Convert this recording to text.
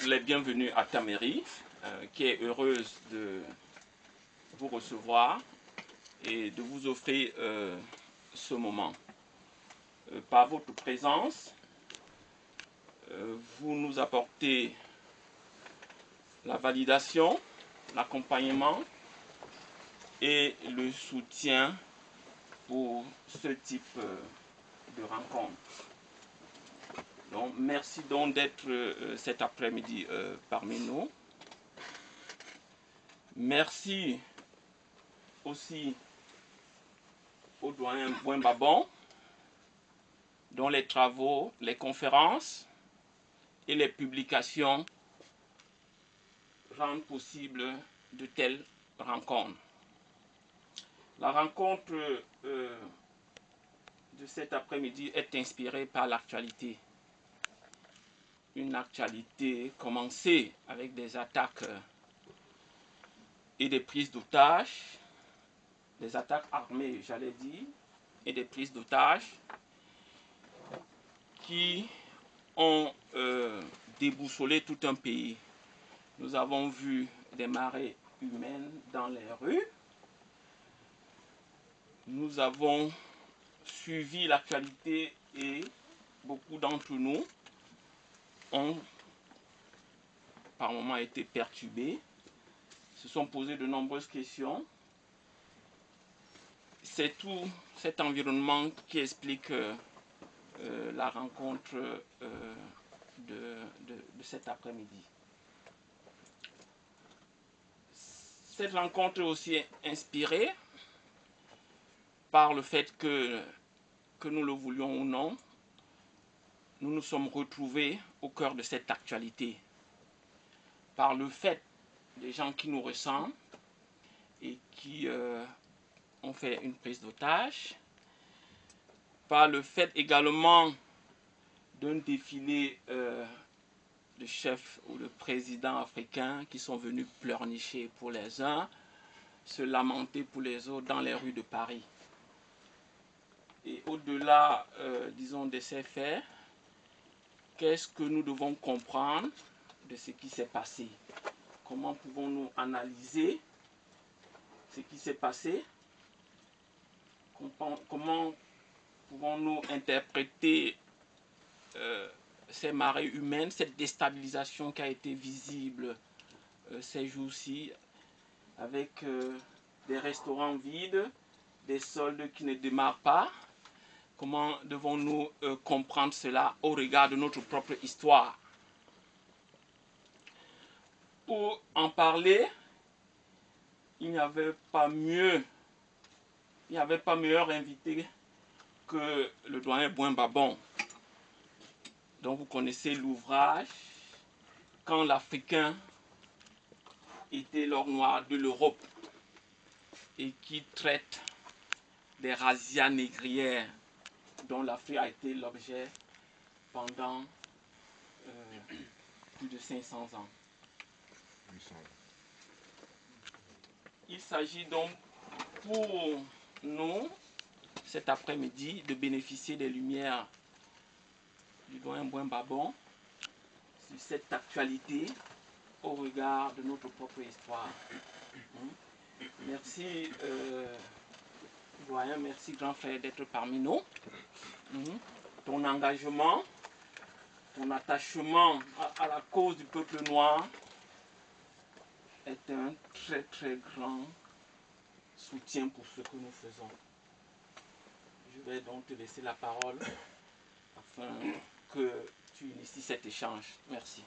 les bienvenus à ta mairie, qui est heureuse de vous recevoir et de vous offrir ce moment. Par votre présence, vous nous apportez la validation, l'accompagnement et le soutien pour ce type de rencontre. Donc, merci donc d'être cet après-midi parmi nous. Merci aussi au doyen Bouin-Babon, dont les travaux, les conférences et les publications rendent possible de telles rencontres. La rencontre de cet après-midi est inspirée par l'actualité. Une actualité commencée avec des attaques et des prises d'otages, des attaques armées, j'allais dire, et des prises d'otages qui ont déboussolé tout un pays. Nous avons vu des marées humaines dans les rues. Nous avons suivi l'actualité et beaucoup d'entre nous ont par moments été perturbés, se sont posés de nombreuses questions. C'est tout cet environnement qui explique la rencontre de cet après-midi. Cette rencontre est aussi inspirée par le fait que nous le voulions ou non, nous nous sommes retrouvés au cœur de cette actualité. Par le fait des gens qui nous ressemblent et qui ont fait une prise d'otage, par le fait également d'un défilé de chefs ou de présidents africains qui sont venus pleurnicher pour les uns, se lamenter pour les autres dans les rues de Paris. Et au-delà, disons, de ces faits, qu'est-ce que nous devons comprendre de ce qui s'est passé? Comment pouvons-nous analyser ce qui s'est passé? Comment pouvons-nous interpréter ces marées humaines, cette déstabilisation qui a été visible ces jours-ci, avec des restaurants vides, des soldes qui ne démarrent pas? Comment devons-nous comprendre cela au regard de notre propre histoire? Pour en parler, il n'y avait pas meilleur invité que le doyen Bouin-Babon. Donc vous connaissez l'ouvrage « Quand l'Africain était l'or noir de l'Europe » et qui traite des razzias négrières dont l'Afrique a été l'objet pendant plus de 500 ans. Il s'agit donc pour nous, cet après-midi, de bénéficier des lumières du doyen Bouin-Babon sur cette actualité au regard de notre propre histoire. Merci, doyen, merci grand frère d'être parmi nous. Ton engagement, ton attachement à la cause du peuple noir est un très très grand soutien pour ce que nous faisons. Je vais donc te laisser la parole afin que tu inities cet échange. Merci.